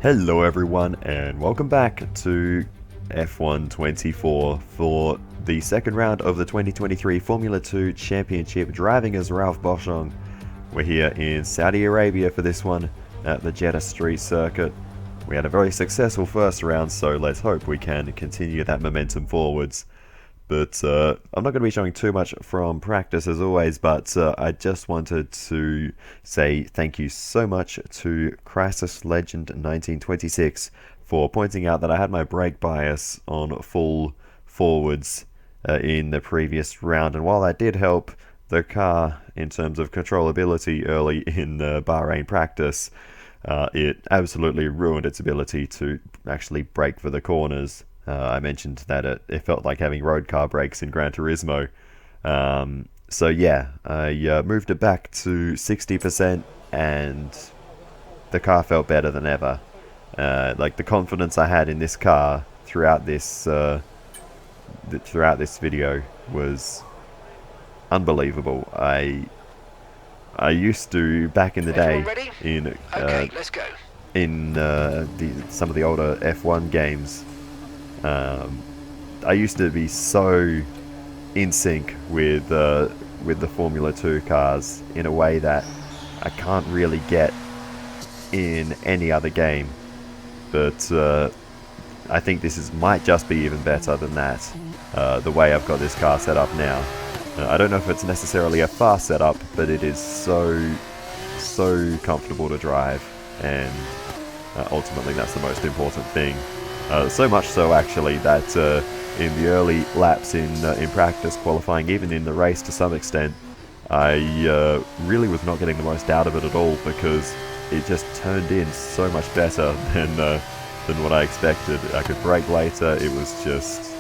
Hello everyone and welcome back to F1 24 for the second round of the 2023 Formula 2 Championship, driving as Ralph Boschung. We're here in Saudi Arabia for this one at the Jeddah Street Circuit. We had a very successful first round, so let's hope we can continue that momentum forwards. But I'm not going to be showing too much from practice as always, but I just wanted to say thank you so much to Crisis Legend 1926 for pointing out that I had my brake bias on full forwards in the previous round, and while that did help the car in terms of controllability early in Bahrain practice, it absolutely ruined its ability to actually brake for the corners. I mentioned that it felt like having road car brakes in Gran Turismo. So yeah, I moved it back to 60% and the car felt better than ever. Like the confidence I had in this car throughout this video was unbelievable. I used to, back in the day, in some of the older F1 games, I used to be so in sync with the Formula 2 cars in a way that I can't really get in any other game. But I think this might just be even better than that, the way I've got this car set up now. I don't know if it's necessarily a fast setup, but it is so comfortable to drive, and ultimately that's the most important thing. So much so actually that in the early laps in practice qualifying, even in the race to some extent, I really was not getting the most out of it at all, because it just turned in so much better than what I expected. I could brake later. It was just,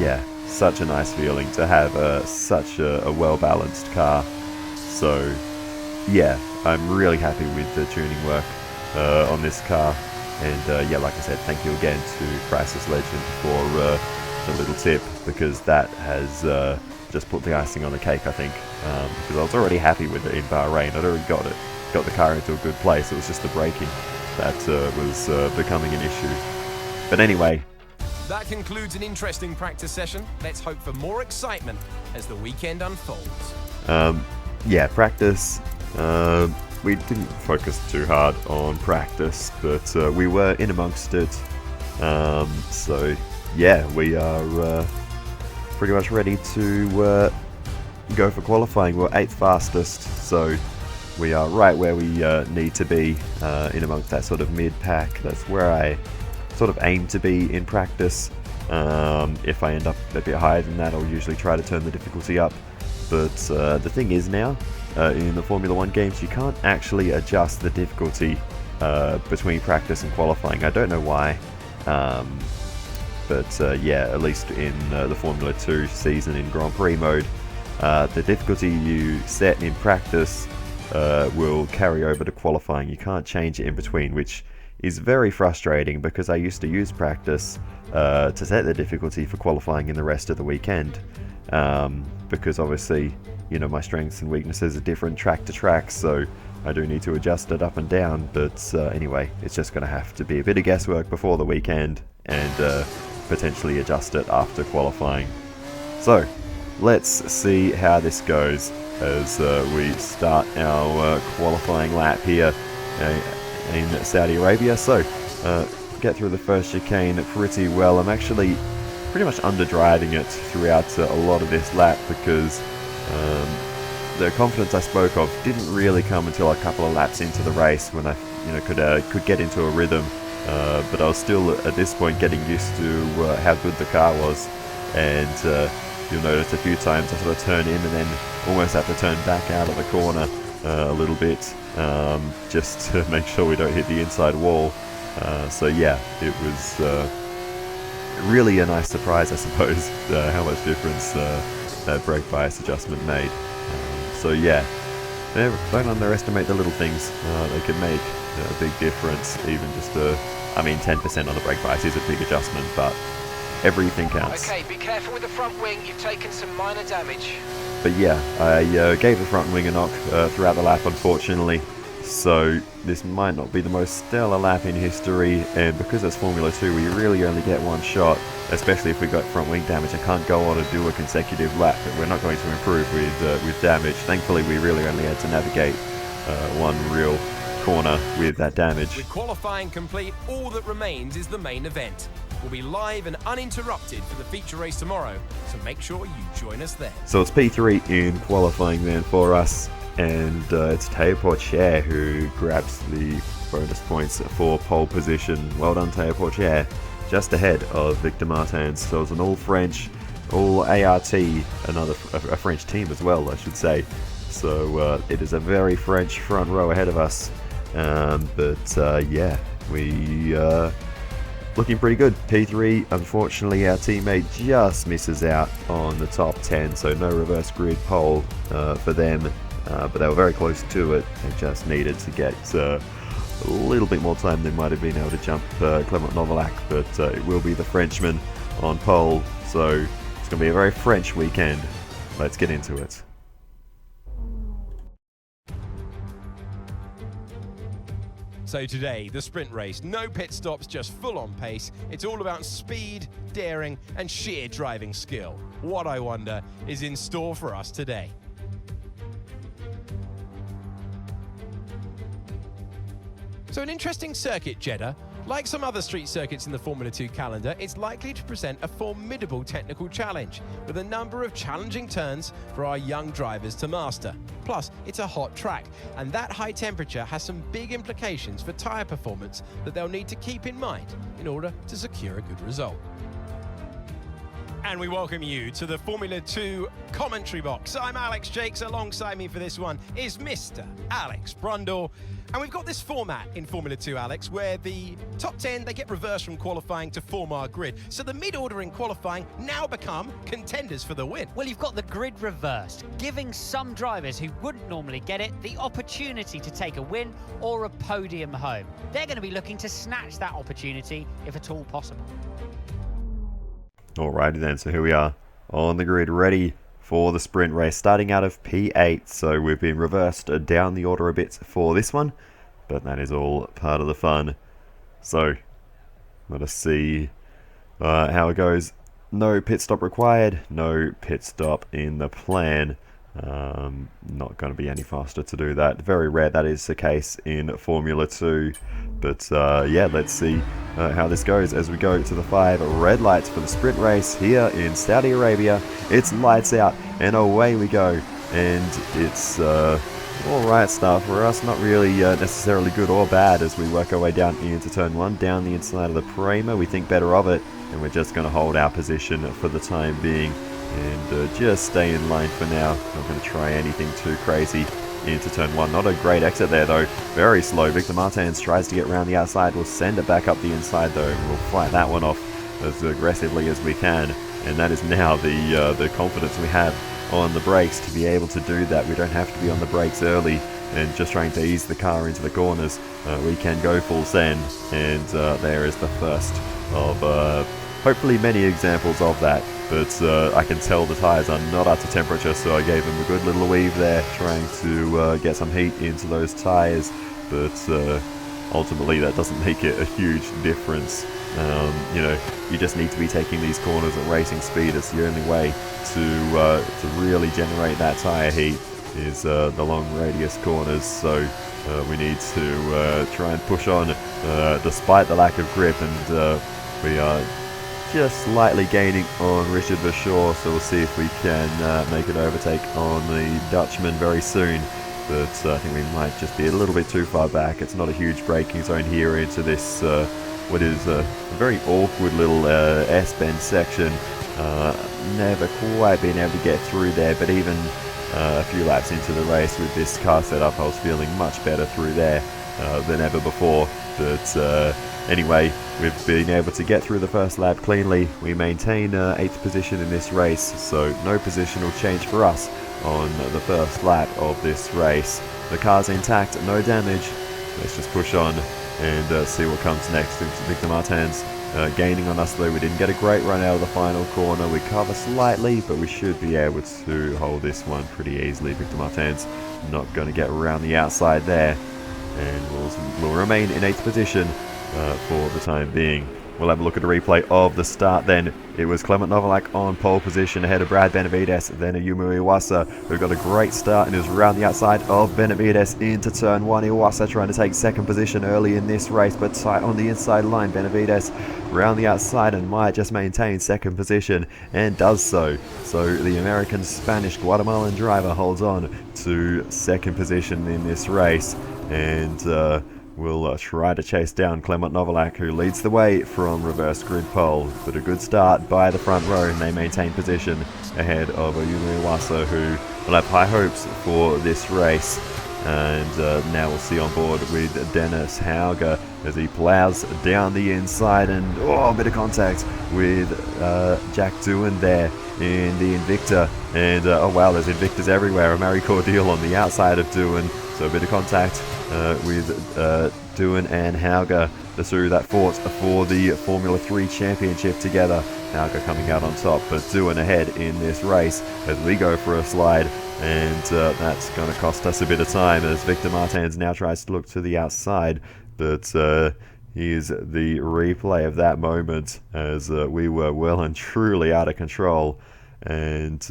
yeah, such a nice feeling to have such a well-balanced car. So yeah, I'm really happy with the tuning work on this car. And yeah, like I said, thank you again to Crisis Legend for the little tip, because that has just put the icing on the cake, I think. Because I was already happy with it in Bahrain. I'd already got the car into a good place. It was just the braking that was becoming an issue. But anyway. That concludes an interesting practice session. Let's hope for more excitement as the weekend unfolds. Yeah, practice. We didn't focus too hard on practice, but we were in amongst it. So yeah, we are pretty much ready to go for qualifying. We're 8th fastest, so we are right where we need to be in amongst that sort of mid-pack. That's where I sort of aim to be in practice. If I end up a bit higher than that, I'll usually try to turn the difficulty up. But the thing is now, in the Formula 1 games, you can't actually adjust the difficulty between practice and qualifying. I don't know why, but yeah, at least in the Formula 2 season in Grand Prix mode, the difficulty you set in practice will carry over to qualifying. You can't change it in between, which is very frustrating, because I used to use practice to set the difficulty for qualifying in the rest of the weekend, because obviously, you know, my strengths and weaknesses are different track to track, so I do need to adjust it up and down. But anyway, it's just going to have to be a bit of guesswork before the weekend, and potentially adjust it after qualifying. So let's see how this goes as we start our qualifying lap here in Saudi Arabia. So get through the first chicane pretty well. I'm actually pretty much underdriving it throughout a lot of this lap, because the confidence I spoke of didn't really come until a couple of laps into the race, when I could get into a rhythm. But I was still at this point getting used to how good the car was, and you'll notice a few times I sort of turn in and then almost have to turn back out of the corner a little bit, just to make sure we don't hit the inside wall. So yeah, it was really a nice surprise, I suppose, how much difference that brake bias adjustment made. So yeah, don't underestimate the little things. They can make a big difference. Even just 10% on the brake bias is a big adjustment, but everything counts. Okay, be careful with the front wing. You've taken some minor damage. But yeah, I gave the front wing a knock throughout the lap, unfortunately. So this might not be the most stellar lap in history, and because it's Formula 2 we really only get one shot, especially if we got front wing damage. I can't go on and do a consecutive lap, but we're not going to improve with damage. Thankfully we really only had to navigate one real corner with that damage. With qualifying complete, all that remains is the main event. We'll be live and uninterrupted for the feature race tomorrow, so make sure you join us there. So it's P3 in qualifying then for us, and it's Théo Pourchaire who grabs the bonus points for pole position. Well done, Théo Pourchaire, just ahead of Victor Martins. So it's an all French, all ART, a French team as well, I should say. So it is a very French front row ahead of us. Yeah, we looking pretty good. P3, unfortunately our teammate just misses out on the top 10, so no reverse grid pole for them, but they were very close to it. They just needed to get a little bit more time. They might have been able to jump Clement Novalak, but it will be the Frenchman on pole, so it's going to be a very French weekend. Let's get into it. So today, the sprint race, no pit stops, just full on pace. It's all about speed, daring, and sheer driving skill. What, I wonder, is in store for us today? So an interesting circuit, Jeddah. Like some other street circuits in the Formula 2 calendar, it's likely to present a formidable technical challenge, with a number of challenging turns for our young drivers to master. Plus, it's a hot track, and that high temperature has some big implications for tyre performance that they'll need to keep in mind in order to secure a good result. And we welcome you to the Formula 2 commentary box. I'm Alex Jakes. Alongside me for this one is Mr. Alex Brundle. And we've got this format in Formula 2, Alex, where the top 10, they get reversed from qualifying to form our grid. So the mid-order in qualifying now become contenders for the win. Well, you've got the grid reversed, giving some drivers who wouldn't normally get it the opportunity to take a win or a podium home. They're going to be looking to snatch that opportunity if at all possible. Alrighty then, so here we are on the grid, ready for the sprint race, starting out of P8. So we've been reversed down the order a bit for this one, but that is all part of the fun. So let us see how it goes. No pit stop required, no pit stop in the plan. Not going to be any faster to do that. Very rare that is the case in Formula 2. But yeah, let's see how this goes as we go to the 5 red lights for the sprint race here in Saudi Arabia. It's lights out and away we go. And it's alright start for us. Not really necessarily good or bad as we work our way down into turn 1, down the inside of the Prema. We think better of it, and we're just going to hold our position for the time being and just stay in line for now. Not going to try anything too crazy into turn 1. Not a great exit there though. Very slow. Victor Martins tries to get around the outside. We'll send it back up the inside though. We'll fight that one off as aggressively as we can. And that is now the confidence we have on the brakes to be able to do that. We don't have to be on the brakes early and just trying to ease the car into the corners. We can go full send, and there is the first of hopefully many examples of that. But I can tell the tyres are not up to temperature, so I gave them a good little weave there, trying to get some heat into those tyres. But ultimately that doesn't make it a huge difference. You know, you just need to be taking these corners at racing speed. It's the only way to really generate that tyre heat is the long radius corners. So we need to try and push on despite the lack of grip, and we are just slightly gaining on Richard Verschoor, so we'll see if we can make an overtake on the Dutchman very soon. But I think we might just be a little bit too far back. It's not a huge braking zone here into this what is a very awkward little S-bend section. Never quite been able to get through there, but even a few laps into the race with this car setup, I was feeling much better through there than ever before. But anyway, we've been able to get through the first lap cleanly. We maintain 8th position in this race, so no positional change for us on the first lap of this race. The car's intact, no damage. Let's just push on and see what comes next. Victor Martins gaining on us though. We didn't get a great run out of the final corner. We cover slightly, but we should be able to hold this one pretty easily. Victor Martins not going to get around the outside there. and will remain in 8th position for the time being. We'll have a look at a replay of the start then. It was Clement Novalak on pole position ahead of Brad Benavides, then Ayumu Iwasa, who got a great start and is around the outside of Benavides into turn 1. Iwasa trying to take 2nd position early in this race, but tight on the inside line. Benavides round the outside and might just maintain 2nd position, and does so. So the American, Spanish, Guatemalan driver holds on to 2nd position in this race, and we'll try to chase down Clement Novalak, who leads the way from reverse grid pole. But a good start by the front row, and they maintain position ahead of Ayumu Iwasa, who will have high hopes for this race. And now we'll see on board with Dennis Hauger as he plows down the inside, and a bit of contact with Jack Doohan there in the Invicta. And oh wow, there's Invictas everywhere. Amari Cordial on the outside of Doohan, so a bit of contact with Doohan and Hauger, the two that fought for the Formula 3 championship together. Hauger coming out on top, but Doohan ahead in this race as we go for a slide, and that's going to cost us a bit of time as Victor Martins now tries to look to the outside, but here's the replay of that moment as we were well and truly out of control, and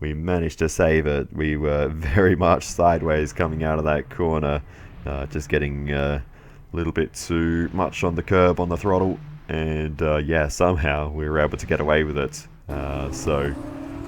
we managed to save it. We were very much sideways coming out of that corner, just getting a little bit too much on the curb on the throttle, and yeah, somehow we were able to get away with it.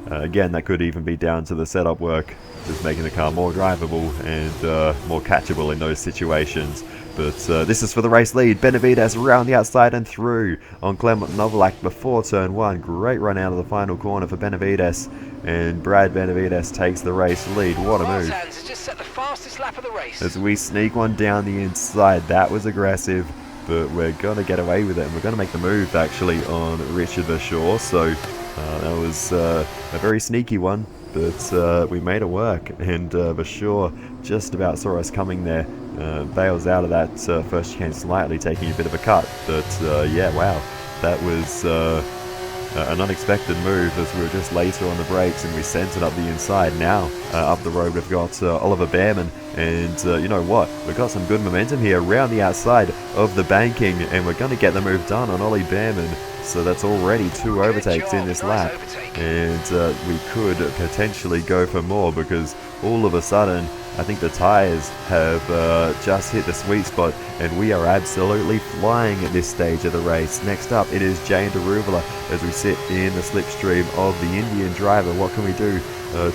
Again, that could even be down to the setup work, just making the car more drivable and more catchable in those situations. But this is for the race lead. Benavides around the outside and through on Clement Novalak before turn 1. Great run out of the final corner for Benavides, and Brad Benavides takes the race lead. What a move. Has just set the fastest lap of the race. As we sneak one down the inside, that was aggressive, but we're going to get away with it, and we're going to make the move actually on Richard Verschoor. So that was a very sneaky one, but we made it work, and Verschoor just about saw us coming there. Bails out of that first chicane slightly, taking a bit of a cut, but yeah, wow, that was an unexpected move as we were just later on the brakes and we sent it up the inside. Now up the road we've got Oliver Bearman, and you know what, we've got some good momentum here around the outside of the banking, and we're going to get the move done on Ollie Bearman. So that's already 2 overtakes in this lap, and we could potentially go for more, because all of a sudden I think the tyres have just hit the sweet spot, and we are absolutely flying at this stage of the race. Next up, it is Jane Daruvula as we sit in the slipstream of the Indian driver. What can we do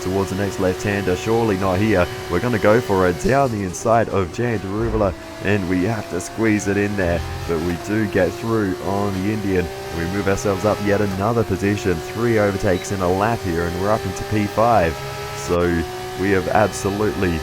towards the next left-hander? Surely not here. We're going to go for it down the inside of Jane Daruvula, and we have to squeeze it in there, but we do get through on the Indian. We move ourselves up yet another position. 3 overtakes in a lap here, and we're up into P5. So we have absolutely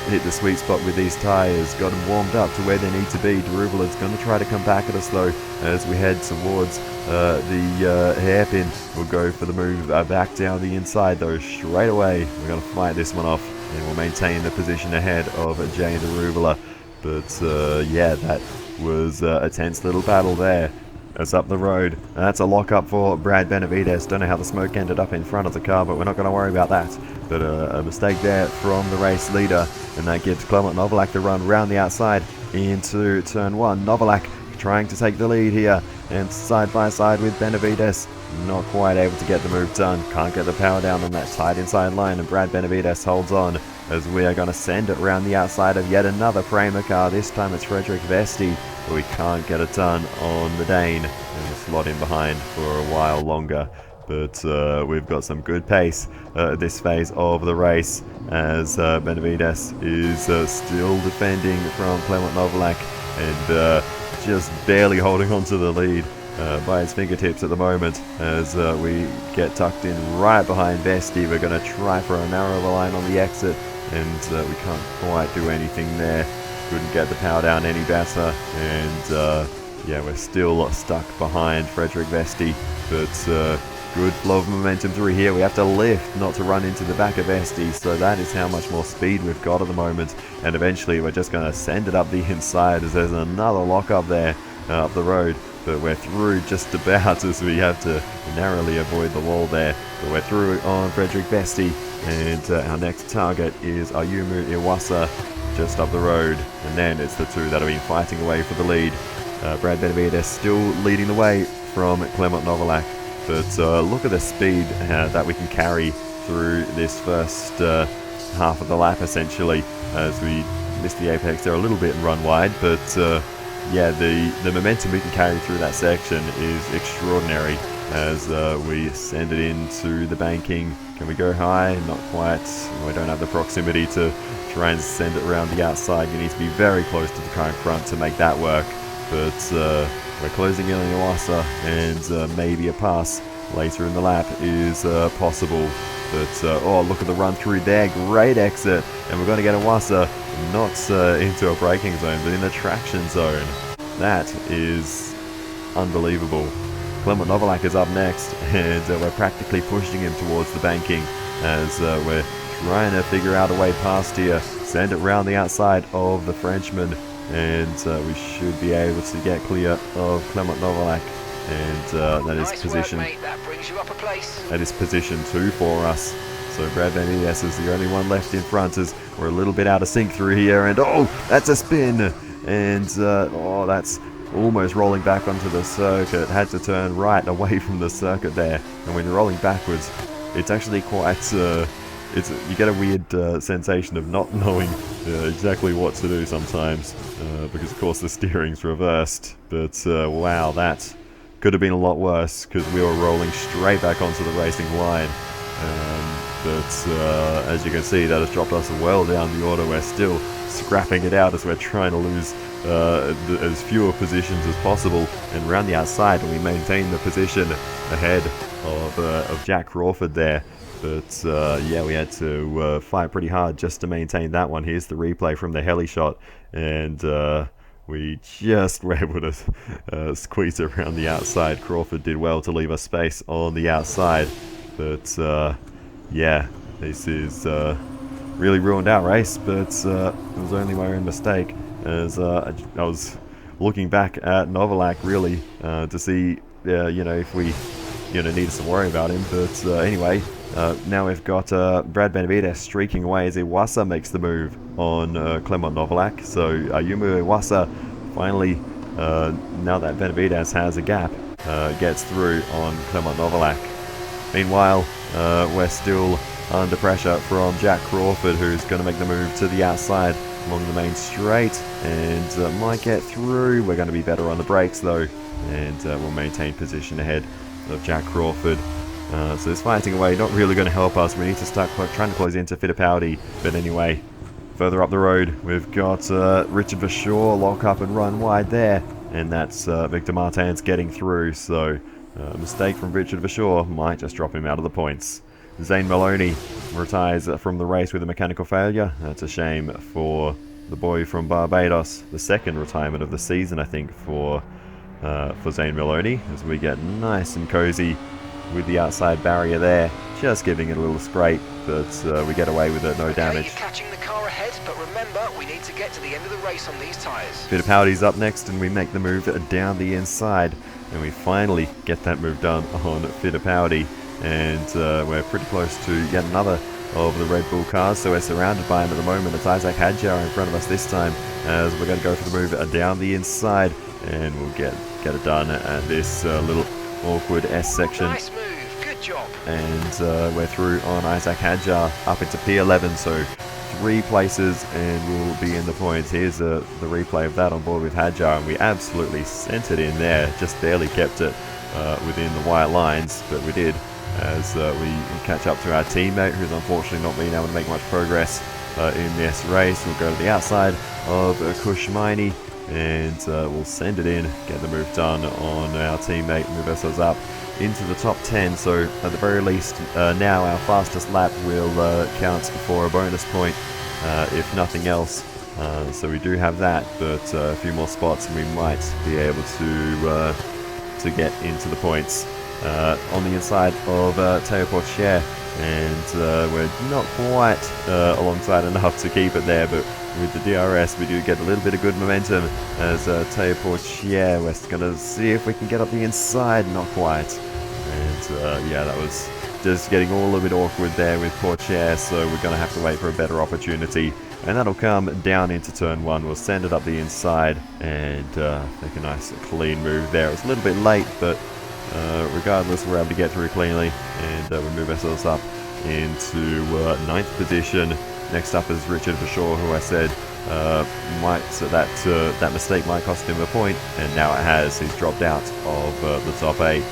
hit the sweet spot with these tyres, got them warmed up to where they need to be. Daruvala's going to try to come back at us though as we head towards the hairpin. We'll go for the move back down the inside though straight away. We're going to fight this one off, and we'll maintain the position ahead of Jane Daruvala. But yeah, that was a tense little battle there. As up the road, that's a lock-up for Brad Benavides. Don't know how the smoke ended up in front of the car, but we're not going to worry about that. But a mistake there from the race leader, and that gives Clement Novalak the run round the outside into turn 1. Novalak trying to take the lead here, and side by side with Benavides. Not quite able to get the move done. Can't get the power down on that tight inside line, and Brad Benavides holds on as we are going to send it round the outside of yet another Prema car. This time it's Frederick Vesti, but we can't get it done on the Dane, and we'll slot in behind for a while longer. But we've got some good pace at this phase of the race as Benavides is still defending from Clement Novalak, and just barely holding on to the lead by his fingertips at the moment as we get tucked in right behind Vesti. We're going to try for a narrower line on the exit, and we can't quite do anything there. Couldn't get the power down any better, and yeah, we're still stuck behind Frederick Vesti, but good flow of momentum through here. We have to lift not to run into the back of Vesti, so that is how much more speed we've got at the moment, and eventually we're just going to send it up the inside as there's another lock up there up the road. But we're through just about as we have to narrowly avoid the wall there. But we're through on Frederick Vesti, and our next target is Ayumu Iwasa, just up the road, and then it's the two that have been fighting away for the lead. Brad Benavides still leading the way from Clement Novalak, but look at the speed that we can carry through this first half of the lap, essentially, as we missed the apex there a little bit and run wide, but yeah, the momentum we can carry through that section is extraordinary as we send it into the banking. Can we go high? Not quite. We don't have the proximity to try and send it around the outside. You need to be very close to the car in front to make that work, but we're closing in on Iwasa, and maybe a pass later in the lap is possible. But oh, look at the run through there, great exit, and we're going to get Iwasa not into a braking zone but in the traction zone. That is unbelievable. Clement Novalak is up next, and we're practically pushing him towards the banking as we're trying to figure out a way past here, send it round the outside of the Frenchman, and we should be able to get clear of Clement Novalak, and that is Nice position. work, mate. That brings you up a place. That is position 2 for us. So Brad Benavides is the only one left in front as we're a little bit out of sync through here, and oh, that's a spin, and oh, that's almost rolling back onto the circuit. Had to turn right away from the circuit there, and when you're rolling backwards, it's actually quite you get a weird sensation of not knowing exactly what to do sometimes, because of course the steering's reversed, but wow, that could have been a lot worse because we were rolling straight back onto the racing line. But as you can see, that has dropped us well down the order. We're still scrapping it out as we're trying to lose as fewer positions as possible and round the outside, and we maintain the position ahead of Jack Crawford there. But yeah, we had to fight pretty hard just to maintain that one. Here's the replay from the heli shot, and we just were able to squeeze it around the outside. Crawford did well to leave us space on the outside, but yeah, this is really ruined our race, but it was only my own mistake, as I was looking back at Novalak really to see you know, if we need us to worry about him. But anyway, now we've got Brad Benavides streaking away as Iwasa makes the move on Clement Novalak. So Ayumu Iwasa finally, now that Benavides has a gap, gets through on Clement Novalak. Meanwhile, we're still under pressure from Jack Crawford, who's going to make the move to the outside along the main straight, and might get through. We're going to be better on the brakes though, and we'll maintain position ahead of Jack Crawford. So this fighting away not really going to help us. We need to start trying to close into Fittipaldi. But anyway, further up the road, we've got Richard Verschoor lock up and run wide there, and that's Victor Martins getting through. So a mistake from Richard Verschoor might just drop him out of the points. Zane Maloney retires from the race with a mechanical failure. That's a shame for the boy from Barbados. The second retirement of the season, I think, for Zane Maloney, as we get nice and cozy with the outside barrier there, just giving it a little scrape, but we get away with it, no damage. You're catching the car ahead, but remember, we need to get to the end of the race on these tyres. Fittipaldi's up next, and we make the move down the inside, and we finally get that move done on Fittipaldi, and we're pretty close to yet another of the Red Bull cars, so we're surrounded by him at the moment. It's Isaac Hadjar in front of us this time, as we're going to go for the move down the inside, and we'll get it done at this little awkward S section. Nice move, good job. And we're through on Isaac Hadjar up into P11, so 3 places and we'll be in the points. Here's the replay of that on board with Hadjar, and we absolutely sent it in there, just barely kept it within the white lines, but we did, as we catch up to our teammate, who's unfortunately not been able to make much progress in this race. We'll go to the outside of Kushmaini, and we'll send it in, get the move done on our teammate, move ourselves up into the top 10. So at the very least, now our fastest lap will count for a bonus point, if nothing else. So we do have that, but a few more spots and we might be able to get into the points. On the inside of Théo Pourchaire, and we're not quite alongside enough to keep it there, but with the DRS we do get a little bit of good momentum as Théo Pourchaire, we're going to see if we can get up the inside, not quite, and yeah, that was just getting all a bit awkward there with Pourchaire, so we're going to have to wait for a better opportunity and that'll come down into turn 1. We'll send it up the inside and make a nice clean move there. It was a little bit late, but regardless, we're able to get through cleanly, and we move ourselves up into 9th position. Next up is Richard Bashaw, who I said that mistake might cost him a point, and now it has. He's dropped out of the top 8.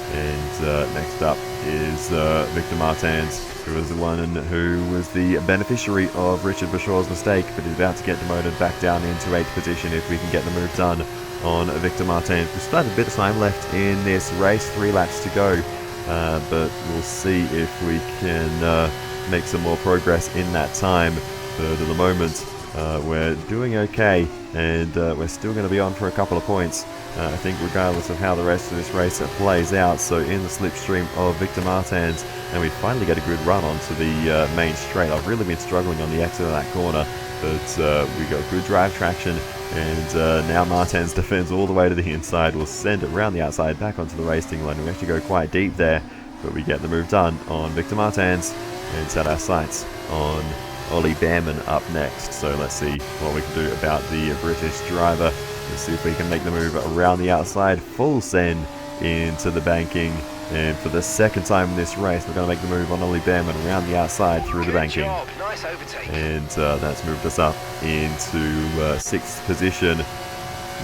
And next up is Victor Martins, who was the one who was the beneficiary of Richard Bashaw's mistake, but he's about to get demoted back down into 8th position if we can get the move done on Victor Martins. We've still had a bit of time left in this race, 3 laps to go, but we'll see if we can make some more progress in that time. But at the moment, we're doing okay, and we're still going to be on for a couple of points. I think regardless of how the rest of this race plays out. So in the slipstream of Victor Martins, and we finally get a good run onto the main straight. I've really been struggling on the exit of that corner, but we got good drive traction, and now Martins defends all the way to the inside. We'll send it around the outside back onto the racing line. We actually go quite deep there, but we get the move done on Victor Martins and set our sights on Ollie Behrman up next. So let's see what we can do about the British driver. Let's see if we can make the move around the outside, full send into the banking, and for the second time in this race we're going to make the move on Ollie Behrman around the outside through the banking. Nice overtake. And that's moved us up into 6th position.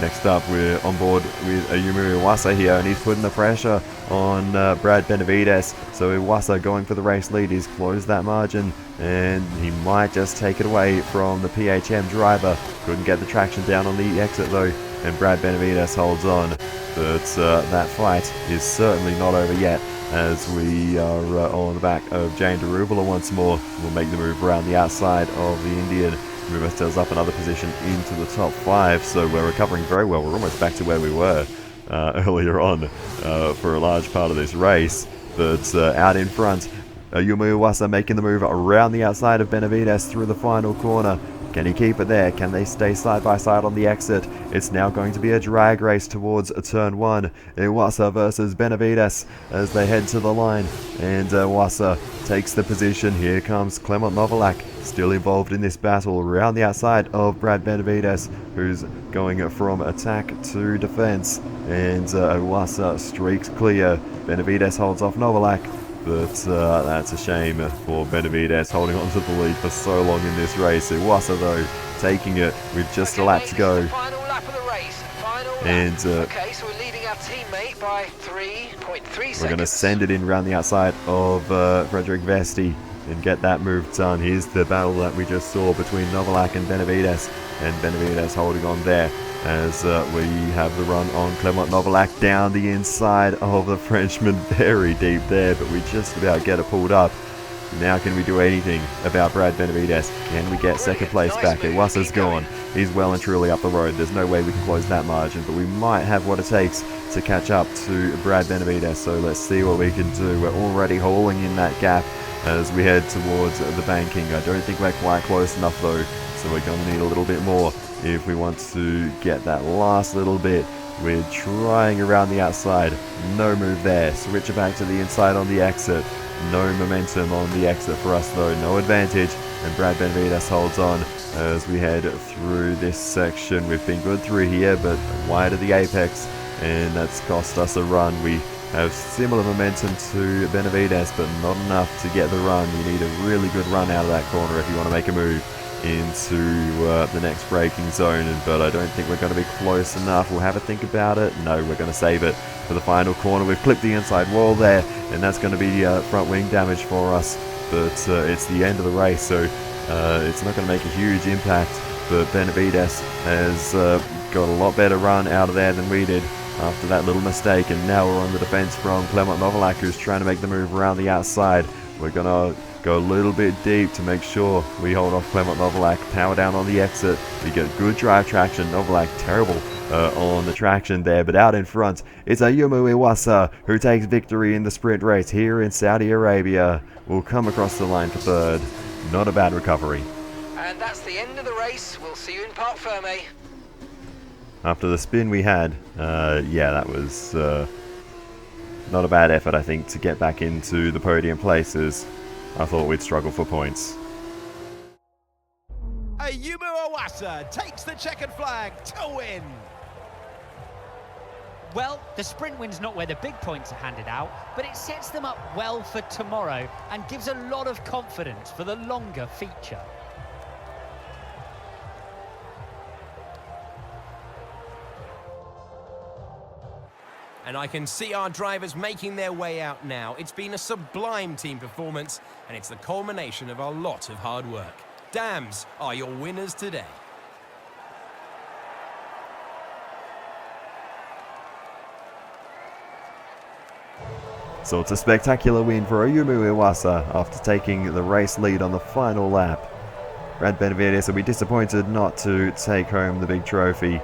Next up, we're on board with Ayumu Iwasa here, and he's putting the pressure on Brad Benavides. So Iwasa going for the race lead. He's closed that margin, and he might just take it away from the PHM driver. Couldn't get the traction down on the exit though, and Brad Benavides holds on. But that fight is certainly not over yet, as we are on the back of Jane Darubala once more. We'll make the move around the outside of the Indian. Move ourselves up another position into the top 5, so we're recovering very well. We're almost back to where we were earlier on for a large part of this race. But out in front, Ayumu Iwasa making the move around the outside of Benavides through the final corner. Can he keep it there? Can they stay side by side on the exit? It's now going to be a drag race towards turn 1. Iwasa versus Benavides as they head to the line. And Iwasa takes the position. Here comes Clement Novalak, still involved in this battle around the outside of Brad Benavides, who's going from attack to defense. And Iwasa streaks clear. Benavides holds off Novalak. But that's a shame for Benavides, holding on to the lead for so long in this race. Iwasa though taking it with just a lap to go. Final lap of the race. And okay, so we're leading our teammate by 3.3 seconds. We're going to send it in around the outside of Frederick Vesti and get that move done. Here's the battle that we just saw between Novalak and Benavides holding on there as we have the run on Clement Novalak down the inside of the Frenchman, very deep there, but we just about get it pulled up. Now can we do anything about Brad Benavides? Can we get second place back? Iwasa's gone. He's well and truly up the road. There's no way we can close that margin, but we might have what it takes to catch up to Brad Benavides, so let's see what we can do. We're already hauling in that gap as we head towards the banking. I don't think we're quite close enough though, so we're going to need a little bit more if we want to get that last little bit. We're trying around the outside, no move there. Switch it back to the inside on the exit. No momentum on the exit for us though, no advantage, and Brad Benavides holds on as we head through this section. We've been good through here, but wide of the apex, and that's cost us a run. We have similar momentum to Benavides, but not enough to get the run. You need a really good run out of that corner if you want to make a move into the next braking zone, but I don't think we're going to be close enough. We'll have a think about it. No, we're going to save it for the final corner. We've clipped the inside wall there, and that's going to be front wing damage for us, but it's the end of the race, so it's not going to make a huge impact. But Benavides has got a lot better run out of there than we did after that little mistake, and now we're on the defense from Clement Novalak, who's trying to make the move around the outside. We're going to go a little bit deep to make sure we hold off Clement Novalak. Power down on the exit. We get good drive traction. Novalak terrible on the traction there, but out in front it's Ayumu Iwasa who takes victory in the sprint race here in Saudi Arabia. We'll come across the line for third. Not a bad recovery. And that's the end of the race. We'll see you in Parc Ferme. After the spin we had, yeah, that was not a bad effort, I think, to get back into the podium places. I thought we'd struggle for points. Ayumu Iwasa takes the checkered flag to win. Well, the sprint win's not where the big points are handed out, but it sets them up well for tomorrow and gives a lot of confidence for the longer feature. And I can see our drivers making their way out now. It's been a sublime team performance, and it's the culmination of a lot of hard work. Dams are your winners today. So it's a spectacular win for Ayumu Iwasa after taking the race lead on the final lap. Brad Benavides will be disappointed not to take home the big trophy,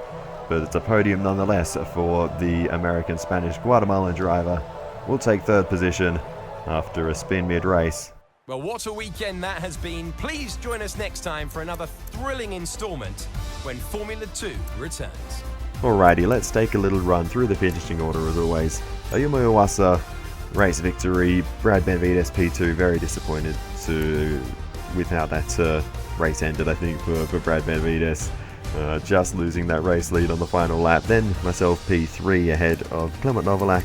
but it's a podium nonetheless for the American Spanish Guatemalan driver. We'll take third position after a spin mid-race. Well, what a weekend that has been. Please join us next time for another thrilling instalment when Formula 2 returns. Alrighty, let's take a little run through the finishing order as always. Ayumu Iwasa, race victory. Brad Benavides P2, very disappointed with how that race ended, I think, for Brad Benavides. Just losing that race lead on the final lap. Then myself P3 ahead of Clement Novalak,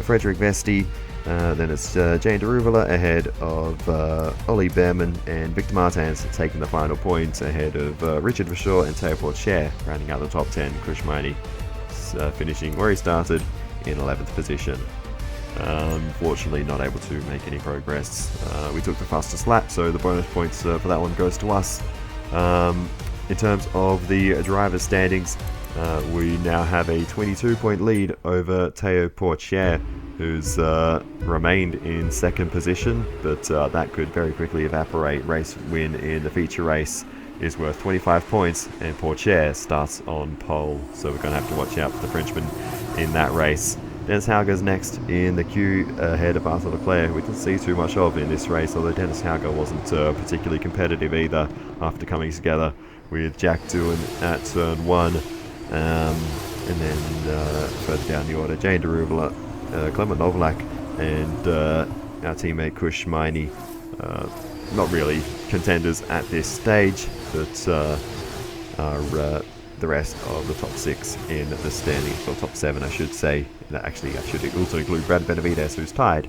Frederick Vesti. Then it's Jane Deruvala ahead of Ollie Behrman, and Victor Martins taking the final points ahead of Richard Verschoor and Teo Porcher, rounding out the top 10. Kush Maini finishing where he started in 11th position. Unfortunately not able to make any progress. We took the fastest lap, so the bonus points for that one goes to us. In terms of the driver's standings, we now have a 22-point lead over Teo Porcher, who's remained in second position, but that could very quickly evaporate. Race win in the feature race is worth 25 points, and Porcher starts on pole, so we're going to have to watch out for the Frenchman in that race. Dennis Hauger's next in the queue ahead of Arthur Leclerc. We didn't see too much of in this race, although Dennis Hauger wasn't particularly competitive either after coming together with Jack Doohan at turn 1. And then further down the order, Jane Deruvala, Clement Novalak, and our teammate Kush Maini. Not really contenders at this stage, but are the rest of the top 6 in the standings, or top 7 I should say. Actually, I should also include Brad Benavides, who's tied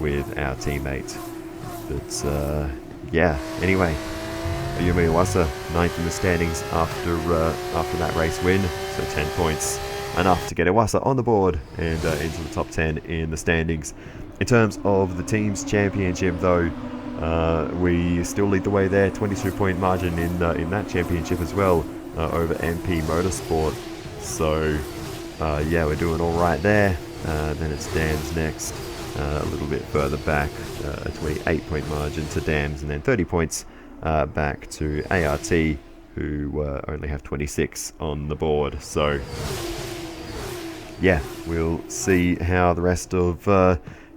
with our teammate. But yeah, anyway, Ayumu Iwasa 9th in the standings after that race win, so 10 points, enough to get Iwasa on the board and into the top 10 in the standings. In terms of the team's championship, though, we still lead the way there, 22-point margin in that championship as well, over MP Motorsport. So yeah, we're doing all right there. Then it's Dams next, a little bit further back, a 28-point margin to Dams, and then 30 points back to ART, who only have 26 on the board. So yeah, we'll see how the rest of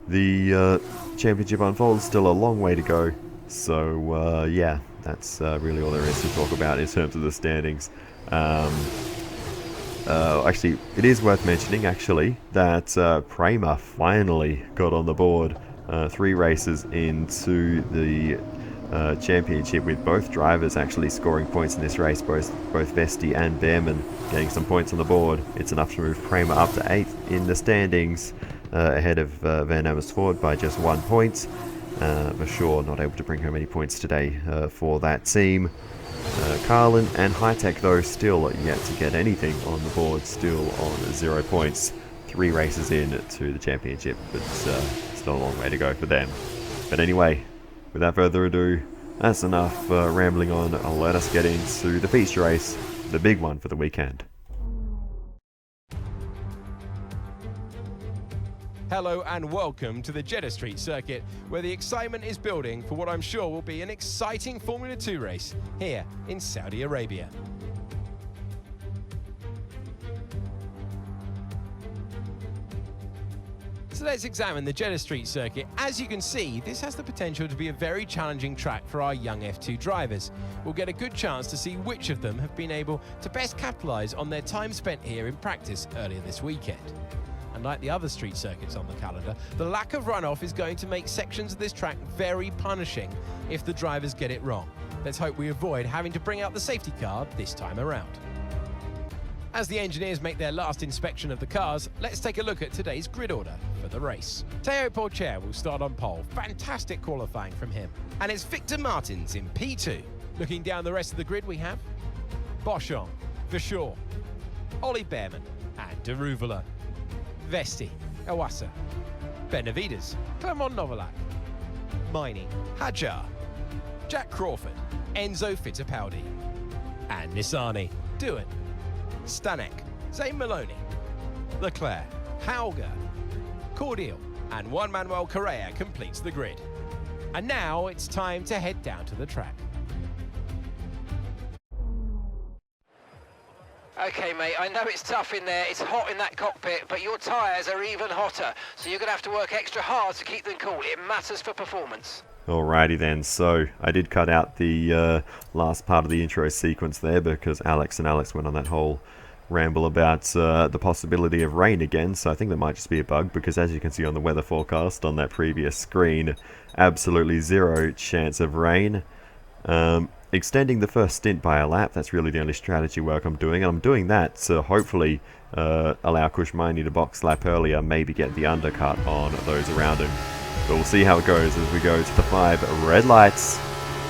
the championship unfolds. Still a long way to go. So yeah, that's really all there is to talk about in terms of the standings. Actually, it is worth mentioning actually that Prema finally got on the board 3 races into the championship, with both drivers actually scoring points in this race, both Vesti and Behrman getting some points on the board. It's enough to move Prema up to 8th in the standings, ahead of Van Amersfoort by just 1 point. Verschoor not able to bring home any points today for that team. Carlin and Hitech, though, still yet to get anything on the board, still on 0 points. 3 races in to the championship, but still a long way to go for them. But anyway, without further ado, that's enough rambling on. Let us get into the feature race, the big one for the weekend. Hello and welcome to the Jeddah Street Circuit, where the excitement is building for what I'm sure will be an exciting Formula 2 race here in Saudi Arabia. So let's examine the Jeddah Street Circuit. As you can see, this has the potential to be a very challenging track for our young F2 drivers. We'll get a good chance to see which of them have been able to best capitalise on their time spent here in practice earlier this weekend. Unlike the other street circuits on the calendar, the lack of runoff is going to make sections of this track very punishing if the drivers get it wrong. Let's hope we avoid having to bring out the safety car this time around. As the engineers make their last inspection of the cars, let's take a look at today's grid order for the race. Théo Pourchaire will start on pole. Fantastic qualifying from him. And it's Victor Martins in P2. Looking down the rest of the grid, we have Boschung, Verschoor, Ollie Behrman and de Reuvelot, Vesti, Iwasa, Benavides, Clement Novalak, Miney, Hadjar, Jack Crawford, Enzo Fittipaldi, and Nissany, Doohan, Stanek, Zane Maloney, Leclerc, Hauger, Cordial, and Juan Manuel Correa completes the grid. And now it's time to head down to the track. Okay, mate, I know it's tough in there, it's hot in that cockpit, but your tyres are even hotter, so you're going to have to work extra hard to keep them cool. It matters for performance. Alrighty then, so I did cut out the last part of the intro sequence there because Alex went on that whole ramble about the possibility of rain again, so I think that might just be a bug because as you can see on the weather forecast on that previous screen, absolutely zero chance of rain. Extending the first stint by a lap, that's really the only strategy work I'm doing, and I'm doing that to hopefully allow Kushmani to box lap earlier, maybe get the undercut on those around him. But we'll see how it goes as we go to the 5 red lights.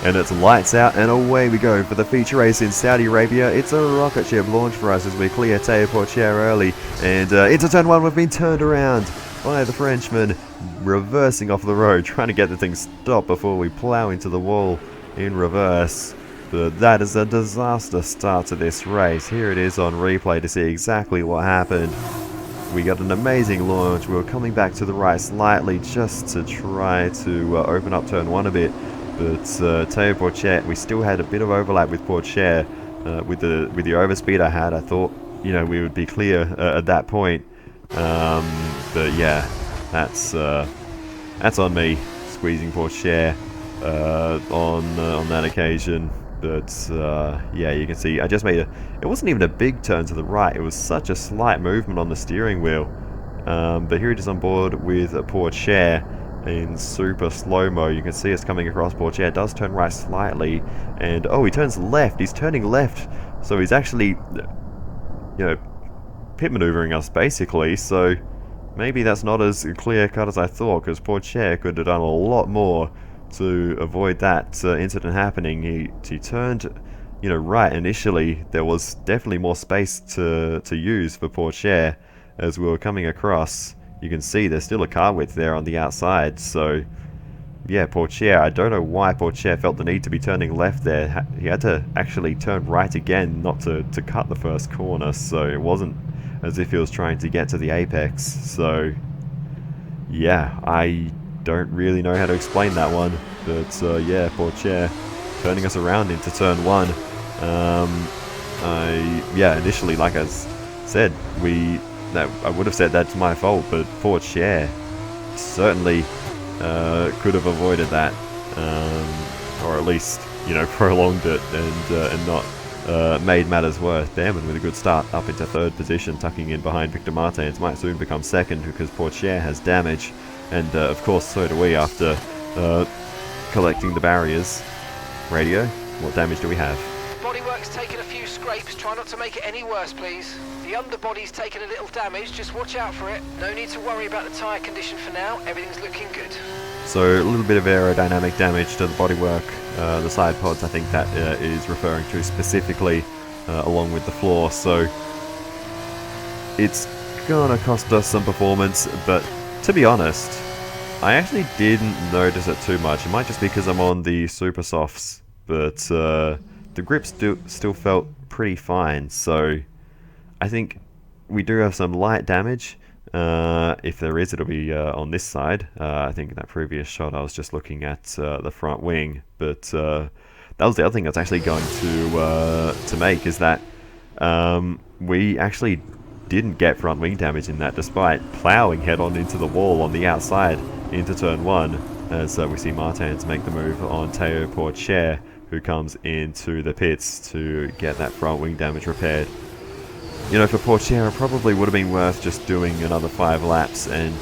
And it's lights out and away we go for the feature race in Saudi Arabia. It's a rocket ship launch for us as we clear Théo Pourchaire early. And into turn 1 we've been turned around by the Frenchman, reversing off the road, trying to get the thing stopped before we plough into the wall in reverse. But that is a disaster start to this race. Here it is on replay to see exactly what happened. We got an amazing launch. We were coming back to the right slightly just to try to open up turn 1 a bit. But Théo Pourchaire, we still had a bit of overlap with Pourchaire. With the overspeed I had, I thought, you know, we would be clear at that point. But yeah, that's on me, squeezing Pourchaire on that occasion. But yeah, you can see I just made it wasn't even a big turn to the right, it was such a slight movement on the steering wheel. But here it is on board with Pourchaire in super slow-mo. You can see us coming across. Pourchaire does turn right slightly, and oh, he turns left. He's turning left, so he's actually, you know, pit maneuvering us basically. So maybe that's not as clear-cut as I thought, because Pourchaire could have done a lot more to avoid that incident happening. He turned, you know, right initially. There was definitely more space to use for Pourchaire as we were coming across. You can see there's still a car width there on the outside, so yeah, Pourchaire, I don't know why Pourchaire felt the need to be turning left there. He had to actually turn right again, not to cut the first corner, so it wasn't as if he was trying to get to the apex. So yeah, I don't really know how to explain that one, but yeah, Pourchaire turning us around into turn 1. Yeah, initially, like I said, I would have said that's my fault, but Pourchaire certainly could have avoided that, or at least, you know, prolonged it and not made matters worse. Behrman with a good start up into 3rd position, tucking in behind Victor Martins. Might soon become 2nd because Pourchaire has damage, and of course so do we after collecting the barriers. Radio, what damage do we have? Bodywork's taken a few scrapes. Try not to make it any worse, please. The underbody's taken a little damage. Just watch out for it. No need to worry about the tyre condition for now. Everything's looking good. So a little bit of aerodynamic damage to the bodywork. The side pods, I think that is referring to specifically, along with the floor. So it's gonna cost us some performance, but to be honest, I actually didn't notice it too much. It might just be because I'm on the super softs, but the grip still felt pretty fine. So I think we do have some light damage. If there is, it'll be on this side. I think in that previous shot I was just looking at the front wing, but that was the other thing I was actually going to make, is that we actually didn't get front wing damage in that, despite ploughing head on into the wall on the outside into turn 1, as we see Martins make the move on Théo Pourchaire, who comes into the pits to get that front wing damage repaired. You know, for Pourchaire, it probably would have been worth just doing another 5 laps and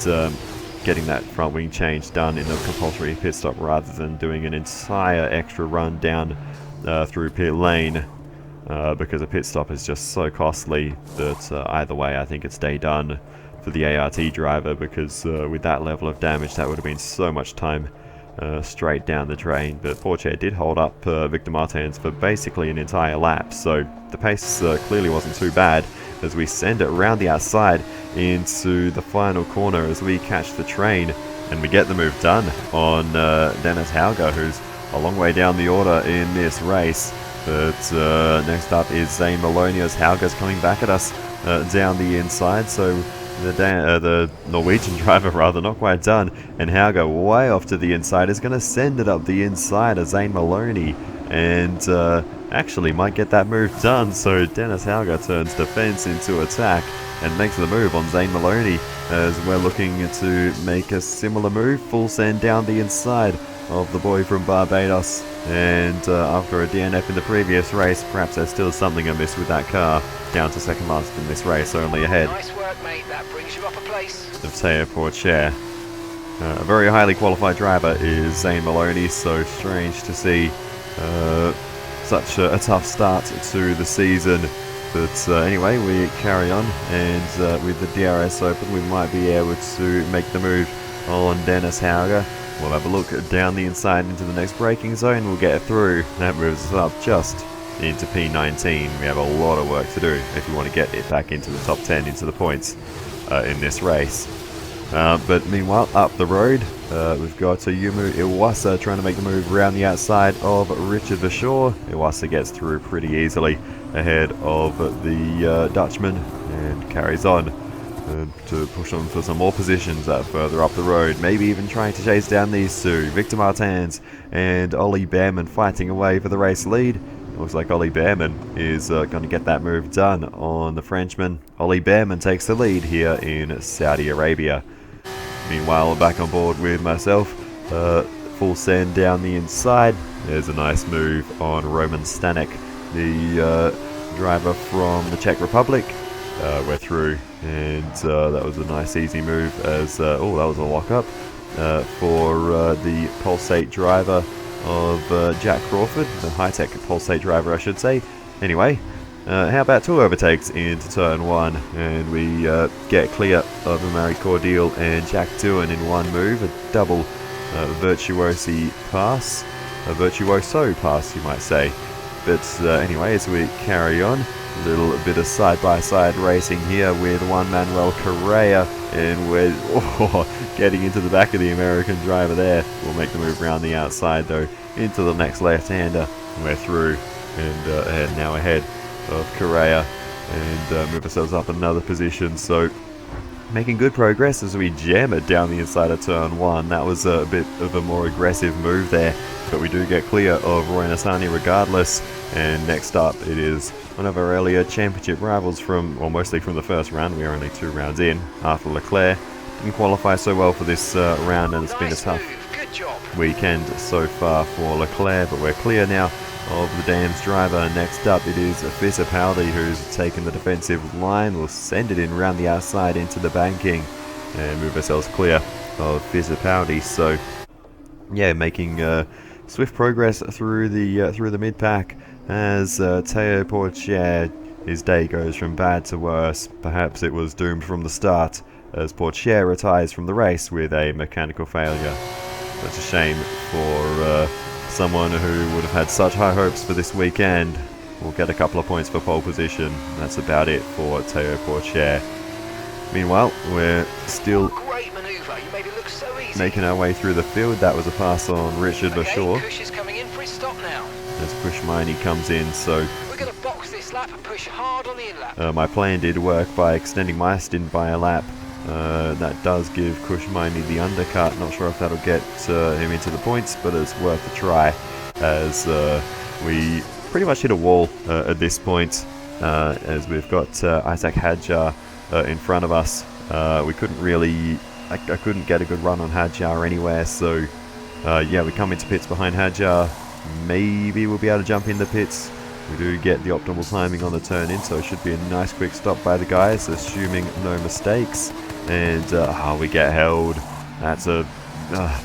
getting that front wing change done in the compulsory pit stop, rather than doing an entire extra run down through pit lane, because a pit stop is just so costly that either way I think it's day done for the ART driver, because with that level of damage that would have been so much time straight down the drain. But Pourchaire did hold up Victor Martins for basically an entire lap, so the pace clearly wasn't too bad as we send it around the outside into the final corner as we catch the train and we get the move done on Dennis Hauger, who's a long way down the order in this race. But next up is Zane Maloney as Hauger's coming back at us down the inside, so the Norwegian driver rather not quite done, and Hauger way off to the inside is going to send it up the inside of Zane Maloney, and actually might get that move done. So Dennis Hauger turns defense into attack and makes the move on Zane Maloney as we're looking to make a similar move, full send down the inside of the boy from Barbados. And after a DNF in the previous race, perhaps there's still something amiss with that car. Down to second last in this race, only ahead. Nice work, mate. That brings you up a place. Of Théo Pourchaire. A very highly qualified driver is Zane Maloney, so strange to see such a tough start to the season. But anyway, we carry on, and with the DRS Open we might be able to make the move on Dennis Hauger. We'll have a look down the inside into the next braking zone. We'll get through. That moves us up just into P19. We have a lot of work to do if we want to get it back into the top 10, into the points in this race. But meanwhile, up the road, we've got Yumu Iwasa trying to make the move around the outside of Richard Verschoor. Iwasa gets through pretty easily ahead of the Dutchman and carries on to push on for some more positions further up the road, maybe even trying to chase down these two, Victor Martins and Ollie Behrman, fighting away for the race lead. Looks like Ollie Behrman is going to get that move done on the Frenchman. Ollie Behrman takes the lead here in Saudi Arabia. Meanwhile, back on board with myself, full send down the inside. There's a nice move on Roman Stanek, the driver from the Czech Republic. We're through, and that was a nice easy move as, oh, that was a lock-up for the Pulsate driver of Jack Crawford, the high-tech Pulsate driver I should say. Anyway, how about two overtakes into turn one, and we get clear of Amari Cordial and Jack Doohan in one move, a double virtuoso pass you might say. But anyway, as we carry on, a little bit of side-by-side racing here with Juan Manuel Correa, and we're getting into the back of the American driver there. We'll make the move around the outside though into the next left-hander. We're through and now ahead of Correa, and move ourselves up another position. So making good progress as we jam it down the inside of turn one. That was a bit of a more aggressive move there, but we do get clear of Roy Nassani regardless. And next up it is one of our earlier championship rivals from, well, mostly from the first round. We are only 2 rounds in. Arthur Leclerc didn't qualify so well for this round, and it's been a tough weekend so far for Leclerc, but we're clear now of the Dams driver. Next up it is Fittipaldi, who's taken the defensive line. We'll send it in around the outside into the banking and move ourselves clear of Fittipaldi. So yeah, making swift progress through the mid pack as Théo Pourchaire, his day goes from bad to worse. Perhaps it was doomed from the start as Pourchaire retires from the race with a mechanical failure. That's a shame for someone who would have had such high hopes for this weekend. We'll get a couple of points for pole position. That's about it for Théo Pourchaire. Meanwhile, we're still Great maneuver. You made it look so easy. making our way through the field. That was a pass on Richard Verschoor. Kush is coming in for his stop now. As Kushmaini comes in, so We're going to box this lap and push hard on the in-lap. my plan did work by extending my stint by a lap. That does give Kushmaini the undercut. Not sure if that'll get him into the points, but it's worth a try as we pretty much hit a wall at this point, as we've got Isaac Hadjar in front of us. We couldn't really, I couldn't get a good run on Hadjar anywhere, so yeah, we come into pits behind Hadjar. Maybe we'll be able to jump in the pits. We do get the optimal timing on the turn in, so it should be a nice quick stop by the guys, assuming no mistakes. And we get held. That's a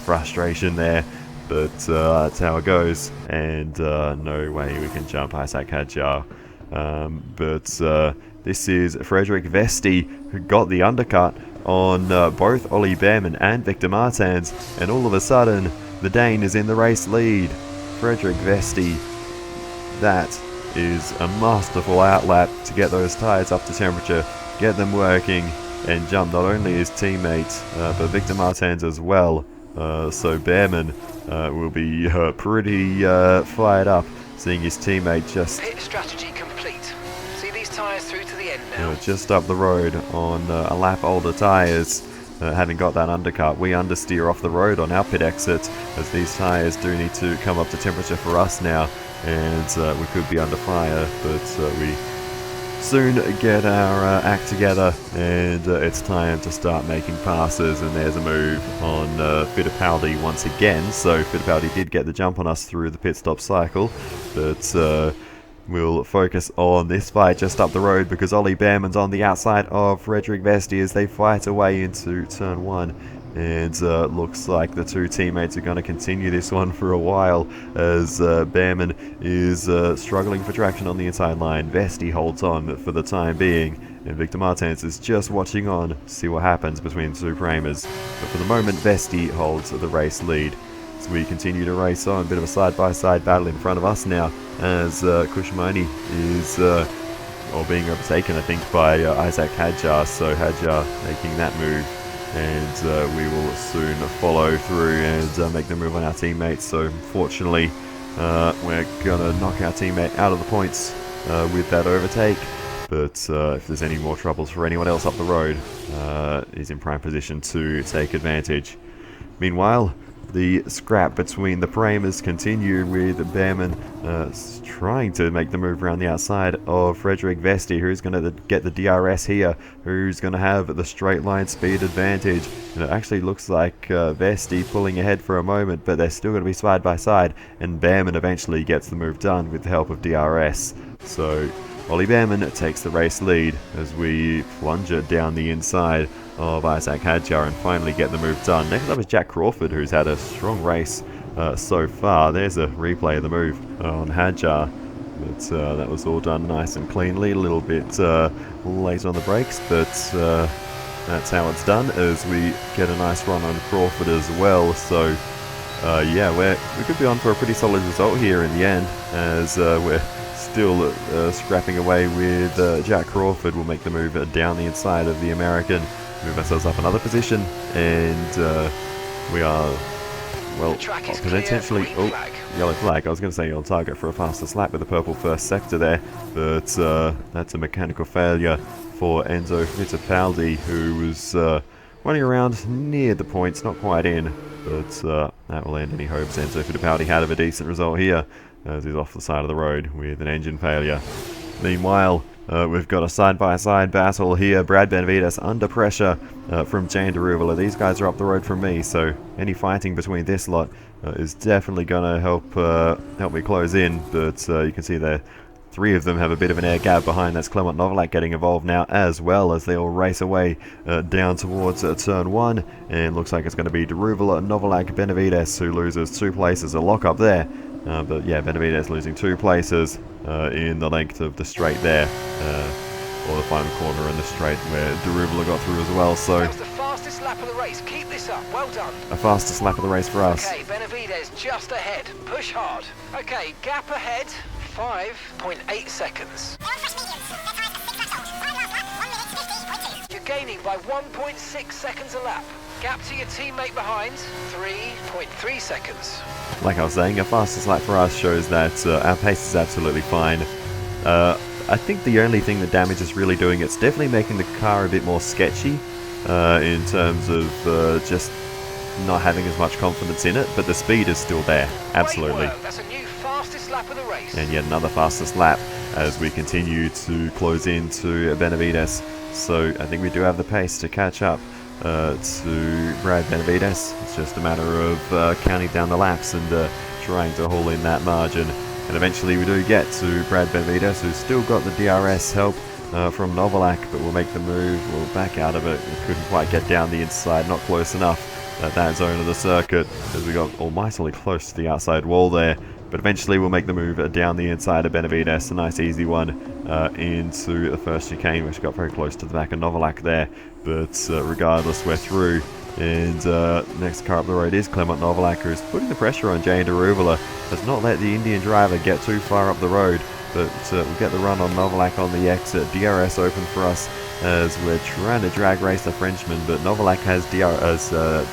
frustration there. but that's how it goes, and no way we can jump Isaac Hadjar. But this is Frederik Vesti, who got the undercut on both Ollie Bearman and Victor Martens, and all of a sudden the Dane is in the race lead. Frederik Vesti, that is a masterful outlap to get those tyres up to temperature, get them working, and jump not only his teammate but Victor Martens as well. So Bearman will be pretty fired up seeing his teammate just Pit strategy complete. See these tyres through to the end now. just up the road on a lap older tyres. Having got that undercut, we understeer off the road on our pit exit, as these tyres do need to come up to temperature for us now, and we could be under fire, but we soon get our act together, and it's time to start making passes. And there's a move on Fittipaldi once again, so Fittipaldi did get the jump on us through the pit stop cycle, but we'll focus on this fight just up the road, because Ollie Bearman's on the outside of Frederik Vesti as they fight away into turn 1. And looks like the two teammates are going to continue this one for a while, as Bearman is struggling for traction on the inside line. Vesti holds on for the time being, and Victor Martens is just watching on to see what happens between the two Pramers. But for the moment, Vesti holds the race lead. So we continue to race on, a bit of a side-by-side battle in front of us now, as Kushmani is being overtaken, I think, by Isaac Hadjar. So Hadjar making that move, and we will soon follow through and make the move on our teammates. So unfortunately, we're gonna knock our teammate out of the points with that overtake. But if there's any more troubles for anyone else up the road, he's in prime position to take advantage. Meanwhile, the scrap between the Pramers continue, with Bearman trying to make the move around the outside of Frederik Vesti, who's going to get the DRS here, who's going to have the straight line speed advantage. And it actually looks like Vesti pulling ahead for a moment, but they're still going to be side by side, and Bearman eventually gets the move done with the help of DRS. So Ollie Bearman takes the race lead as we plunge it down the inside of Isaac Hadjar and finally get the move done. Next up is Jack Crawford, who's had a strong race so far. There's a replay of the move on Hadjar, but that was all done nice and cleanly. A little bit late on the brakes, but that's how it's done, as we get a nice run on Crawford as well. So yeah, we could be on for a pretty solid result here in the end, as we're still scrapping away with Jack Crawford. We'll make the move down the inside of the American, move ourselves up another position, and we are, well, potentially, yellow flag. I was going to say on target for a fastest lap with the purple first sector there, but that's a mechanical failure for Enzo Fittipaldi, who was running around near the points, not quite in, but that will end any hopes Enzo Fittipaldi had of a decent result here, as he's off the side of the road with an engine failure. Meanwhile, we've got a side-by-side battle here. Brad Benavides under pressure from Jane Deruvula. These guys are up the road from me, so any fighting between this lot is definitely going to help me close in. But you can see there, three of them have a bit of an air gap behind. That's Clement Novalak getting involved now, as well, as they all race away down towards turn 1. And looks like it's going to be Deruvula, Novalak, Benavides who loses 2 places. A lock up there. But yeah, Benavides losing 2 places in the length of the straight there, or the final corner in the straight where Deruvula got through as well. So That was the fastest lap of the race. Keep this up. Well done. a fastest lap of the race for us. Okay, Benavides just ahead. Push hard. Okay, gap ahead. 5.8 seconds. You're gaining by 1.6 seconds a lap. Gap to your teammate behind, 3.3 seconds. Like I was saying, a fastest lap for us shows that our pace is absolutely fine. I think the only thing the damage is really doing, it's definitely making the car a bit more sketchy in terms of just not having as much confidence in it, but the speed is still there, absolutely. Great work. That's a new fastest lap of the race. And yet another fastest lap as we continue to close into Benavides. So I think we do have the pace to catch up to Brad Benavides. It's just a matter of counting down the laps and trying to haul in that margin. And eventually we do get to Brad Benavides, who's still got the DRS help from Novalak, but we'll make the move. We'll back out of it. We couldn't quite get down the inside, not close enough. at that zone of the circuit, as we got almightily close to the outside wall there. But eventually we'll make the move down the inside of Benavides, a nice easy one into the first chicane, which got very close to the back of Novalak there. But regardless, we're through. And next car up the road is Clement Novalak, who's putting the pressure on Jane Deruvala. Has not let the Indian driver get too far up the road, but we'll get the run on Novalak on the exit. DRS open for us as we're trying to drag race the Frenchman, but Novalak has the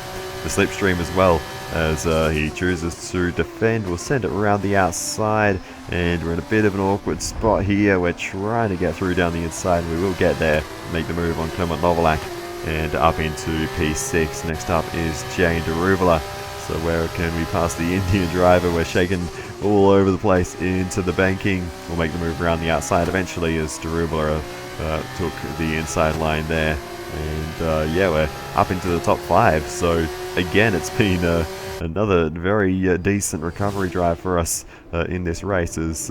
slipstream as well, as he chooses to defend. We'll send it around the outside, and we're in a bit of an awkward spot here. We're trying to get through down the inside, and we will get there. Make the move on Clement Novalak and up into P6. Next up is Jane Deruvala. So where can we pass the Indian driver? We're shaking all over the place into the banking. We'll make the move around the outside eventually, as Deruvala took the inside line there. And yeah, we're up into the top 5. So again, it's been another very decent recovery drive for us in this race, as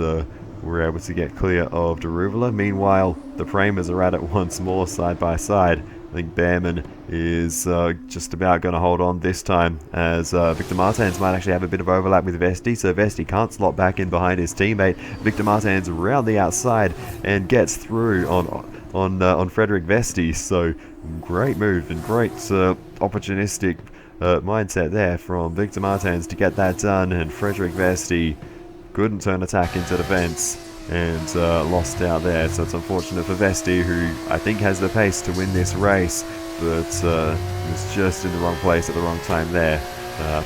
we're able to get clear of Deruvala. Meanwhile, the Premas are at it once more, side by side. I think Behrman is just about going to hold on this time, as Victor Martins might actually have a bit of overlap with Vesti, so Vesti can't slot back in behind his teammate. Victor Martins around the outside and gets through on Frederick Vesti. So great move and great opportunistic mindset there from Victor Martins to get that done, and Frederick Vesti couldn't turn attack into defense and lost out there. So it's unfortunate for Vesti, who I think has the pace to win this race, but was just in the wrong place at the wrong time there,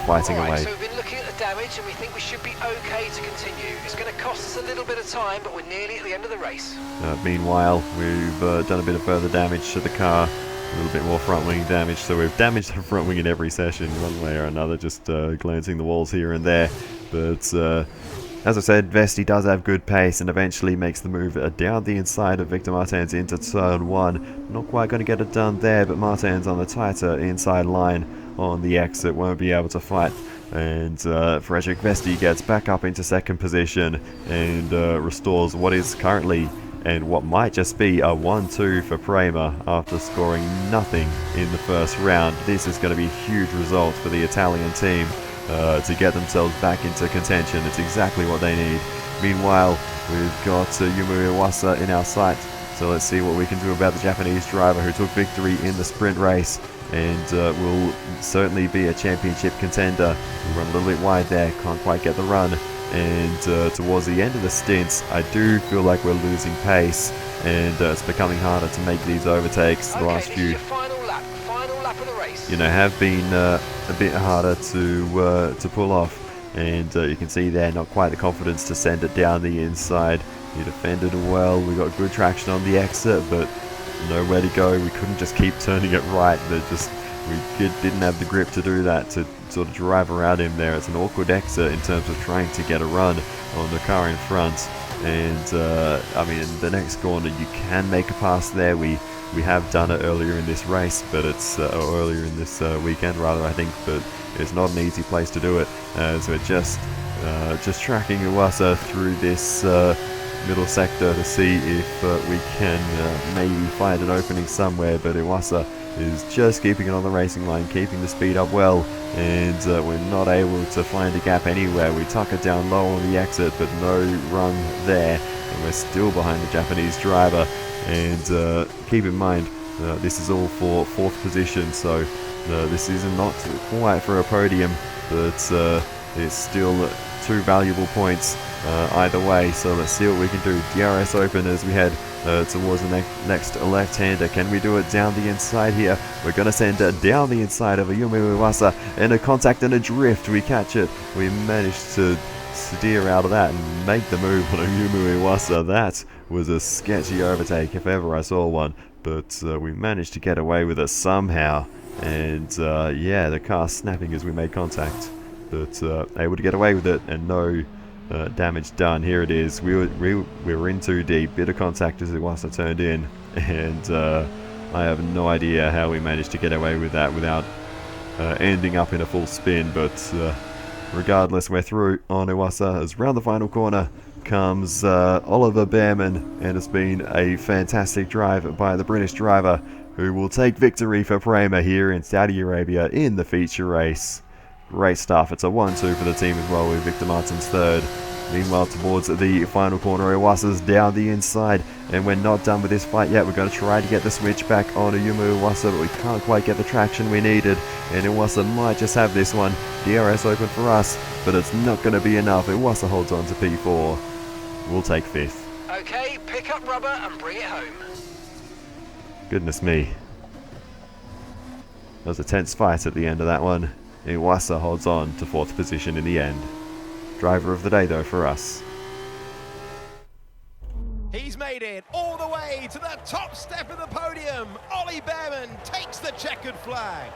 fighting away. So we've been looking at the damage, and we think we should be okay to continue. It's going to cost us a little bit of time, but we're nearly at the end of the race. Meanwhile, we've done a bit of further damage to the car, a little bit more front wing damage, so we've damaged the front wing in every session, one way or another, just glancing the walls here and there. But as I said, Vesti does have good pace and eventually makes the move down the inside of Victor Martins into turn 1. Not quite going to get it done there, but Martins on the tighter inside line on the exit won't be able to fight. And Frederick Vesti gets back up into second position and restores what is currently, and what might just be, a 1-2 for Prema after scoring nothing in the first round. This is going to be a huge result for the Italian team to get themselves back into contention. It's exactly what they need. Meanwhile, we've got Yumu Iwasa in our sight, so let's see what we can do about the Japanese driver who took victory in the sprint race and will certainly be a championship contender. We run a little bit wide there, can't quite get the run, and towards the end of the stints I do feel like we're losing pace, and it's becoming harder to make these overtakes. The last few Of the race. have been a bit harder to pull off, and you can see there, not quite the confidence to send it down the inside. He defended well, we got good traction on the exit, but nowhere to go. We couldn't just keep turning it right. We didn't have the grip to do that, to sort of drive around him there. It's an awkward exit in terms of trying to get a run on the car in front. And I mean, in the next corner you can make a pass there. We have done it earlier in this race, but it's or earlier in this weekend rather, I think, but it's not an easy place to do it, as we're just tracking Iwasa through this middle sector to see if we can maybe find an opening somewhere. But Iwasa is just keeping it on the racing line, keeping the speed up well, and we're not able to find a gap anywhere. We tuck it down low on the exit, but no run there, and we're still behind the Japanese driver. And keep in mind, this is all for 4th position, so this is not quite for a podium, but it's still 2 valuable points either way. So let's see what we can do. DRS open as we head towards the next left-hander. Can we do it down the inside here? We're going to send it down the inside of a Yumu Iwasa, and a contact and a drift. We catch it. We managed to steer out of that and make the move on a Yumu Iwasa. That was a sketchy overtake if ever I saw one, but we managed to get away with it somehow. And yeah, the car snapping as we made contact, but able to get away with it and no damage done. Here it is. We were in too deep. Bit of contact as Iwasa turned in, and I have no idea how we managed to get away with that without ending up in a full spin. But regardless, we're through on Iwasa. As round the final corner comes Oliver Behrman, and it's been a fantastic drive by the British driver, who will take victory for Prema here in Saudi Arabia in the feature race. Great stuff. It's a 1-2 for the team as well, with Victor Martins third. Meanwhile, towards the final corner, Iwasa's down the inside, and we're not done with this fight yet. We're going to try to get the switch back on Ayumu Iwasa, but we can't quite get the traction we needed, and Iwasa might just have this one. DRS open for us, but it's not going to be enough. Iwasa holds on to P4. We'll take 5th. Okay, pick up rubber and bring it home. Goodness me. There was a tense fight at the end of that one. Iwasa holds on to 4th position in the end. Driver of the day, though, for us. He's made it all the way to the top step of the podium. Ollie Bearman takes the checkered flag.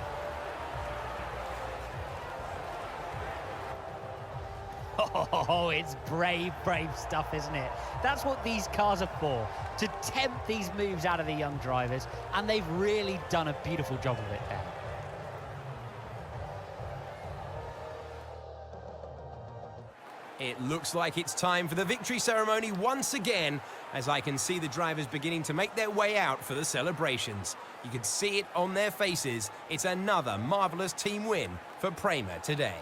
Oh, it's brave, brave stuff, isn't it? That's what these cars are for, to tempt these moves out of the young drivers, and they've really done a beautiful job of it there. It looks like it's time for the victory ceremony once again, as I can see the drivers beginning to make their way out for the celebrations. You can see it on their faces. It's another marvellous team win for Prema today.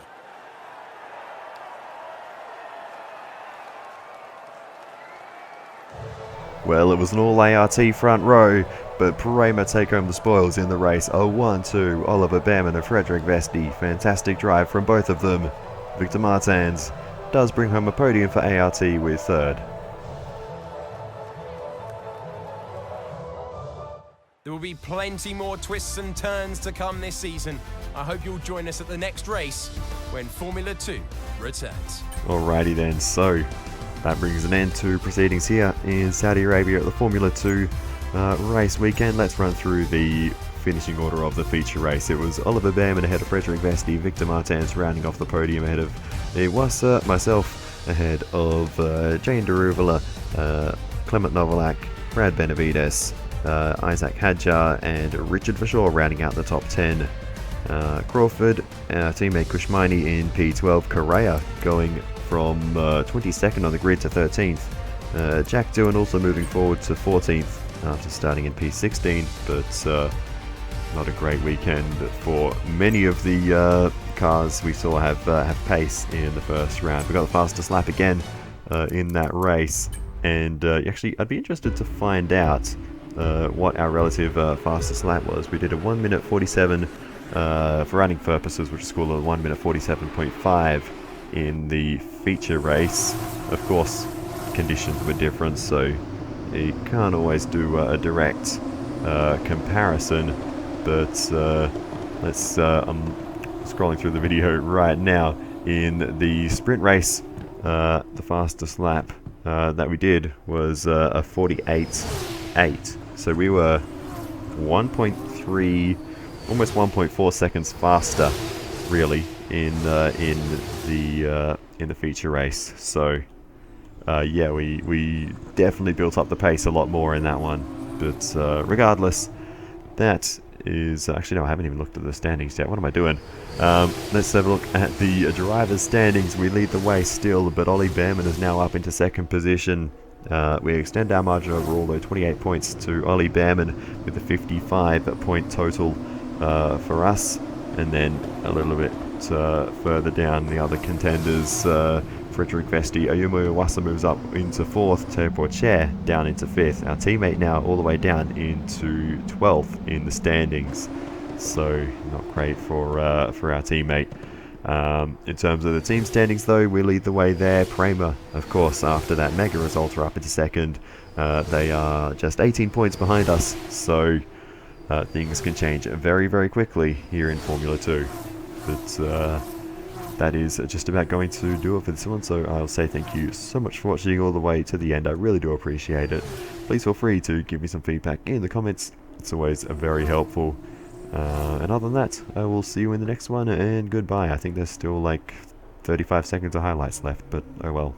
Well, it was an all-ART front row, but Prema take home the spoils in the race. A 1-2, Oliver Bearman and Frederick Vesti. Fantastic drive from both of them. Victor Martins does bring home a podium for ART with 3rd. There will be plenty more twists and turns to come this season. I hope you'll join us at the next race when Formula 2 returns. Alrighty then, so that brings an end to proceedings here in Saudi Arabia at the Formula 2 race weekend. Let's run through the finishing order of the feature race. It was Oliver Bearman ahead of Frederick Vesti, Victor Martins rounding off the podium ahead of Iwasa, myself ahead of Jane Deruvala, Clement Novalak, Brad Benavides, Isaac Hadjar and Richard Verschaw rounding out the top 10. Crawford, our teammate Kushmani in P12, Correa going from 22nd on the grid to 13th. Jack Doohan also moving forward to 14th after starting in P16, but not a great weekend for many of the cars we saw have pace in the first round. We got the fastest lap again in that race, and actually I'd be interested to find out what our relative fastest lap was. We did a 1 minute 47 for running purposes, which is called a 1 minute 47.5 in the feature race. Of course, conditions were different, so you can't always do a direct comparison, but I'm scrolling through the video right now. In the sprint race, the fastest lap that we did was a 48.8, so we were 1.3, almost 1.4 seconds faster, really, in the feature race. So yeah, we definitely built up the pace a lot more in that one. But regardless, that is actually, no, I haven't even looked at the standings yet. What am I doing? Let's have a look at the drivers' standings. We lead the way still, but Ollie Bearman is now up into 2nd position. We extend our margin overall, though, 28 points to Ollie Bearman with a 55-point total for us. And then a little bit further down, the other contenders, Frederick Vesti, Ayumu Iwasa moves up into 4th, Teo Porcher down into 5th. Our teammate now all the way down into 12th in the standings. So not great for our teammate. In terms of the team standings, though, we lead the way there. Prema, of course, after that mega result, are up into 2nd. They are just 18 points behind us, so things can change very, very quickly here in Formula 2. But that is just about going to do it for this one, so I'll say thank you so much for watching all the way to the end. I really do appreciate it. Please feel free to give me some feedback in the comments. It's always very helpful. And other than that, I will see you in the next one, and goodbye. I think there's still like 35 seconds of highlights left, but oh well.